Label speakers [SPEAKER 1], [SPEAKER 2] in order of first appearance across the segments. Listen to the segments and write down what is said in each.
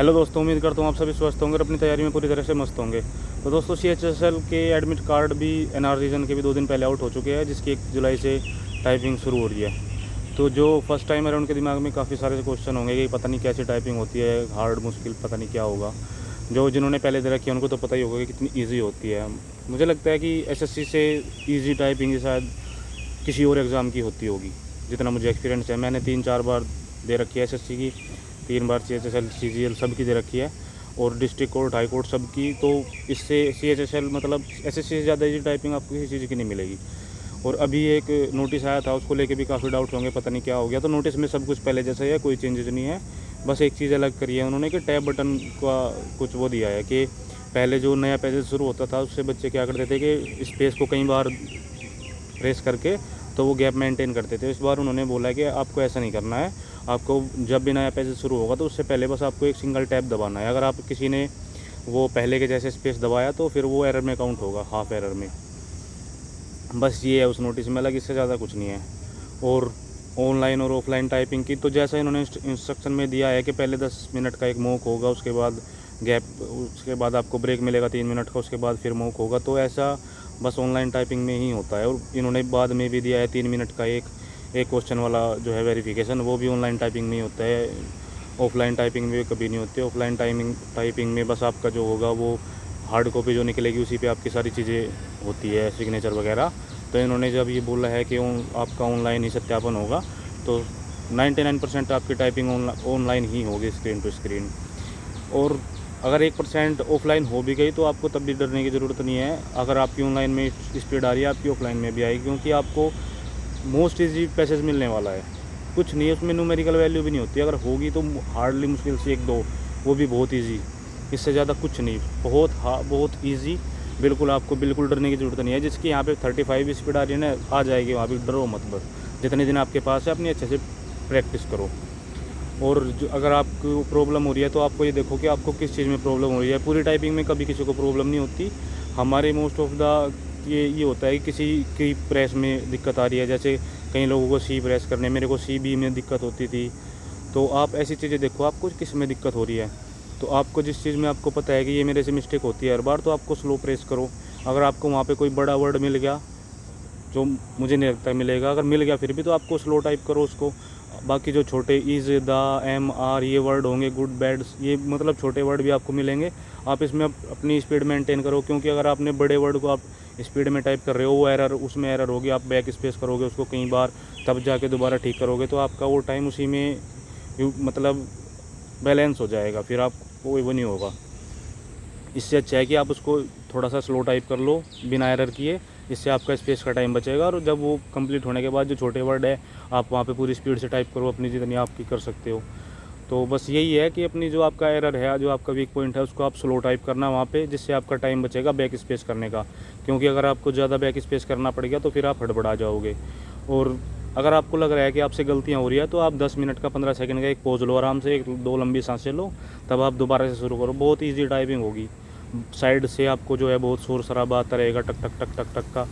[SPEAKER 1] Hello दोस्तों, उम्मीद करता हूँ आप सभी स्वस्थ होंगे और अपनी तैयारी में पूरी तरह से मस्त होंगे। तो दोस्तों, CHSL के एडमिट कार्ड भी NR रीजन के भी 2 दिन पहले आउट हो चुके हैं, जिसकी 1 जुलाई से टाइपिंग शुरू हो रही है। तो जो फर्स्ट टाइमर है उनके दिमाग में काफ़ी सारे क्वेश्चन होंगे कि पता नहीं कैसी टाइपिंग होती है, हार्ड मुश्किल पता नहीं क्या होगा। जिन्होंने पहले दे रखी है उनको तो पता ही होगा कि कितनी ईजी होती है। मुझे लगता है कि SSC से ईजी टाइपिंग शायद किसी और एग्ज़ाम की होती होगी, जितना मुझे एक्सपीरियंस है। मैंने 3-4 बार दे रखी है SSC की, 3 बार CHSL CGL सब की दे रखी है, और डिस्ट्रिक्ट कोर्ट हाई कोर्ट सब की। तो इससे CHSL मतलब SSC से ज़्यादा ईजी टाइपिंग आपको किसी चीज़ की नहीं मिलेगी। और अभी एक नोटिस आया था, उसको लेके भी काफ़ी डाउट होंगे, पता नहीं क्या हो गया। तो नोटिस में सब कुछ पहले जैसा ही है, कोई चेंजेस नहीं है। बस एक चीज़ अलग करी है उन्होंने कि टैब बटन का कुछ वो दिया है कि पहले जो नया पेज शुरू होता था उससे बच्चे क्या करते थे कि स्पेस को कई बार प्रेस करके तो वो गैप मेंटेन करते थे। इस बार उन्होंने बोला है कि आपको ऐसा नहीं करना है। आपको जब भी नया पेज शुरू होगा तो उससे पहले बस आपको एक सिंगल टैब दबाना है। अगर आप किसी ने वो पहले के जैसे स्पेस दबाया तो फिर वो एरर में काउंट होगा, हाफ एरर में। बस ये है उस नोटिस में, अलग इससे ज़्यादा कुछ नहीं है। और ऑनलाइन और ऑफलाइन टाइपिंग की तो जैसा इन्होंने इंस्ट्रक्शन में दिया है कि पहले 10 मिनट का एक मॉक होगा, उसके बाद गैप, उसके बाद आपको ब्रेक मिलेगा 3 मिनट का, उसके बाद फिर मॉक होगा। तो ऐसा बस ऑनलाइन टाइपिंग में ही होता है। और इन्होंने बाद में भी दिया है 3 मिनट का एक क्वेश्चन वाला जो है वेरिफिकेशन, वो भी ऑनलाइन टाइपिंग में ही होता है। ऑफलाइन टाइपिंग में कभी नहीं होती। ऑफलाइन टाइपिंग में बस आपका जो होगा वो हार्ड कॉपी जो निकलेगी उसी पे आपकी सारी चीज़ें होती है, सिग्नेचर वगैरह। तो इन्होंने जब ये बोला है कि आपका ऑनलाइन ही सत्यापन होगा, तो 99% आपकी टाइपिंग ऑनलाइन ही होगी, स्क्रीन टू स्क्रीन। और अगर 1% ऑफलाइन हो भी गई तो आपको तब भी डरने की ज़रूरत नहीं है। अगर आपकी ऑनलाइन में स्पीड आ रही है, आपकी ऑफलाइन में भी आएगी, क्योंकि आपको मोस्ट ईजी पैसेज मिलने वाला है। कुछ नहीं है उसमें, न्यूमेरिकल वैल्यू भी नहीं होती। अगर होगी तो हार्डली मुश्किल से 1-2, वो भी बहुत ईजी, इससे ज़्यादा कुछ नहीं। बहुत ईजी, बिल्कुल आपको बिल्कुल डरने की ज़रूरत नहीं है। जिसकी यहाँ पे 35 स्पीड आ रही है ना, आ जाएगी वहाँ भी, डरो मत बस। जितने दिन आपके पास है अपनी अच्छे से प्रैक्टिस करो। और जो अगर आपको प्रॉब्लम हो रही है तो आपको ये देखो कि आपको किस चीज़ में प्रॉब्लम हो रही है। पूरी टाइपिंग में कभी किसी को प्रॉब्लम नहीं होती। हमारे मोस्ट ऑफ द ये होता है कि किसी की प्रेस में दिक्कत आ रही है, जैसे कई लोगों को सी प्रेस करने, मेरे को CB में दिक्कत होती थी। तो आप ऐसी चीज़ें देखो आपको किस में दिक्कत हो रही है। तो आपको जिस चीज़ में आपको पता है कि ये मेरे से मिस्टेक होती है हर बार, तो आपको स्लो प्रेस करो। अगर आपको वहाँ पे कोई बड़ा वर्ड मिल गया, जो मुझे नहीं लगता मिलेगा, अगर मिल गया फिर भी, तो आपको स्लो टाइप करो उसको। बाकी जो छोटे इज़, द, एम, आर ये वर्ड होंगे, गुड बैड, ये मतलब छोटे वर्ड भी आपको मिलेंगे। आप इसमें अपनी स्पीड मेंटेन करो, क्योंकि अगर आपने बड़े वर्ड को आप स्पीड में टाइप कर रहे हो, वो एरर, उसमें एरर होगी, आप बैक स्पेस करोगे उसको कई बार, तब जाके दोबारा ठीक करोगे, तो आपका वो टाइम उसी में मतलब बैलेंस हो जाएगा, फिर आपको वो नहीं होगा। इससे अच्छा है कि आप उसको थोड़ा सा स्लो टाइप कर लो बिना एरर किए, इससे आपका स्पेस का टाइम बचेगा। और जब वो कंप्लीट होने के बाद जो छोटे वर्ड है, आप वहाँ पे पूरी स्पीड से टाइप करो, अपनी जितनी आपकी कर सकते हो। तो बस यही है कि अपनी जो आपका एरर है, जो आपका वीक पॉइंट है, उसको आप स्लो टाइप करना वहाँ पे, जिससे आपका टाइम बचेगा बैक स्पेस करने का। क्योंकि अगर आपको ज़्यादा बैक स्पेस करना पड़ेगा तो फिर आप हड़बड़ा जाओगे। और अगर आपको लग रहा है कि आपसे गलतियाँ हो रही है, तो आप 10 मिनट का 15 सेकंड का एक पॉज लो, आराम से 1-2 लंबी सांसें लो, तब आप दोबारा से शुरू करो। बहुत ईजी टाइपिंग होगी। साइड से आपको जो है बहुत शोर शराबा आता रहेगा, टक टक टक टक टक का,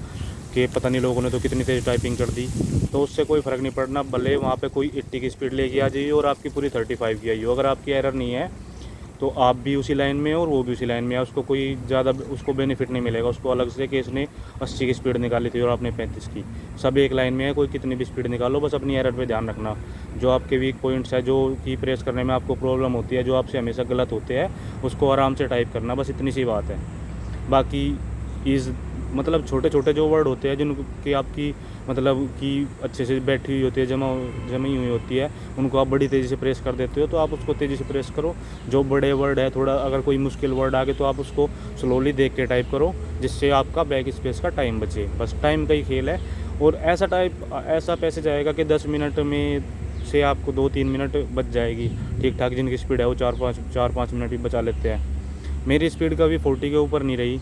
[SPEAKER 1] कि पता नहीं लोगों ने तो कितनी तेज़ टाइपिंग कर दी। तो उससे कोई फ़र्क नहीं पड़ना, भले वहाँ पे कोई 80 की स्पीड लेके आ जाइए और आपकी पूरी 35 की आई हो। अगर आपकी एरर नहीं है तो आप भी उसी लाइन में और वो भी उसी लाइन में है, उसको कोई ज़्यादा उसको बेनिफिट नहीं मिलेगा। उसको अलग से कि इसने 80 की स्पीड निकाली थी और आपने 35 की, सब एक लाइन में है, कोई कितनी भी स्पीड निकालो, बस अपनी एरर पे ध्यान रखना। जो आपके वीक पॉइंट्स है, जो की प्रेस करने में आपको प्रॉब्लम होती है, जो आपसे हमेशा गलत होते हैं, उसको आराम से टाइप करना, बस इतनी सी बात है। बाकी इज़ मतलब छोटे छोटे जो वर्ड होते हैं जिनकी आपकी मतलब कि अच्छे से बैठी हुई होती है, जमी हुई होती है, उनको आप बड़ी तेज़ी से प्रेस कर देते हो, तो आप उसको तेज़ी से प्रेस करो। जो बड़े वर्ड है, थोड़ा अगर कोई मुश्किल वर्ड आ गए तो आप उसको स्लोली देख के टाइप करो, जिससे आपका बैक स्पेस का टाइम बचे। बस टाइम का ही खेल है। और ऐसा पैसेज आएगा कि 10 मिनट में से आपको 2-3 मिनट बच जाएगी। ठीक ठाक जिनकी स्पीड है वो 4-5 मिनट भी बचा लेते हैं। मेरी स्पीड कभी 40 के ऊपर नहीं रही,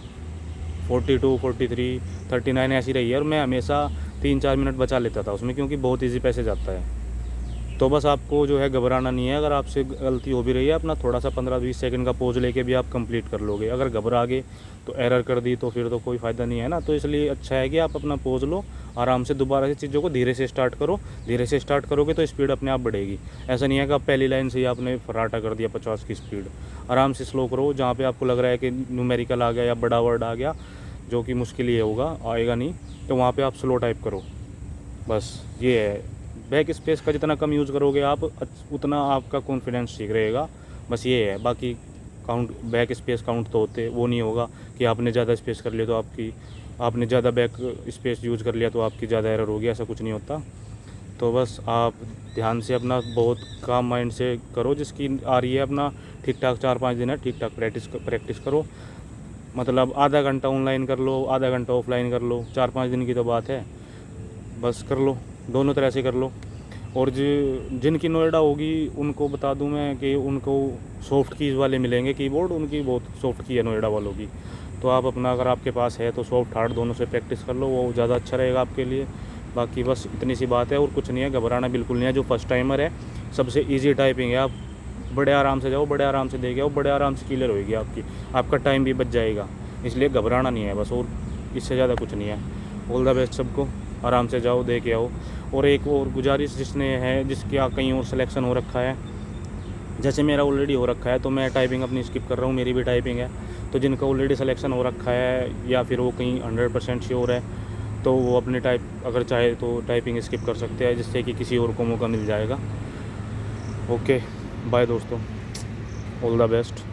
[SPEAKER 1] 42, 43, 39 ऐसी रही है, और मैं हमेशा 3-4 मिनट बचा लेता था उसमें, क्योंकि बहुत ईजी पैसेज आता है। तो बस आपको जो है घबराना नहीं है। अगर आपसे गलती हो भी रही है, अपना थोड़ा सा 15-20 सेकंड का पॉज लेके भी आप कंप्लीट कर लोगे। अगर घबरा गए तो एरर कर दी तो फिर तो कोई फ़ायदा नहीं है ना। तो इसलिए अच्छा है कि आप अपना पॉज लो, आराम से दोबारा से चीज़ों को धीरे से स्टार्ट करो। धीरे से स्टार्ट करोगे तो स्पीड अपने आप बढ़ेगी। ऐसा नहीं है कि आप पहली लाइन से ही आपने फर्राटा कर दिया 50 की स्पीड। आराम से स्लो करो, जहाँ पे आपको लग रहा है कि न्यूमेरिकल आ गया या बड़ा वर्ड आ गया, जो कि मुश्किल ही होगा, आएगा नहीं, तो वहाँ पे आप स्लो टाइप करो। बस ये है। बैक स्पेस का जितना कम यूज़ करोगे आप, उतना आपका कॉन्फिडेंस ठीक रहेगा। बस ये है। बाकी काउंट, बैक स्पेस काउंट तो होते वो नहीं होगा कि आपने ज़्यादा स्पेस कर लिया तो आपने ज़्यादा बैक स्पेस यूज़ कर लिया तो आपकी ज़्यादा एरर होगी, ऐसा कुछ नहीं होता। तो बस आप ध्यान से अपना बहुत काम माइंड से करो, जिसकी आ रही है अपना ठीक ठाक 4-5 दिन है, ठीक ठाक प्रैक्टिस करो। मतलब आधा घंटा ऑनलाइन कर लो, आधा घंटा ऑफलाइन कर लो, 4-5 दिन की तो बात है, बस कर लो, दोनों तरह से कर लो। और जिनकी नोएडा होगी उनको बता दूं मैं कि उनको सॉफ्ट कीज़ वाले मिलेंगे कीबोर्ड, उनकी बहुत सॉफ्ट की है नोएडा वालों की। तो आप अपना, अगर आपके पास है तो सॉफ्ट हार्ड दोनों से प्रैक्टिस कर लो, वो ज़्यादा अच्छा रहेगा आपके लिए। बाकी बस इतनी सी बात है और कुछ नहीं है, घबराना बिल्कुल नहीं है। जो फर्स्ट टाइमर है, सबसे ईजी टाइपिंग है। आप बड़े आराम से जाओ, बड़े आराम से देखे आओ, बड़े आराम से क्लियर होएगी आपका टाइम भी बच जाएगा। इसलिए घबराना नहीं है बस, और इससे ज़्यादा कुछ नहीं है। ऑल द बेस्ट सबको, आराम से जाओ, दे के आओ। और एक और गुजारिश, जिसके कहीं और सिलेक्शन हो रखा है, जैसे मेरा ऑलरेडी हो रखा है तो मैं टाइपिंग अपनी स्किप कर रहा हूँ, मेरी भी टाइपिंग है। तो जिनका ऑलरेडी सिलेक्शन हो रखा है या फिर वो कहीं 100% श्योर है, तो वो अपने अगर चाहे तो टाइपिंग स्किप कर सकते हैं, जिससे कि किसी और को मौका मिल जाएगा। ओके बाय दोस्तों, ऑल द बेस्ट।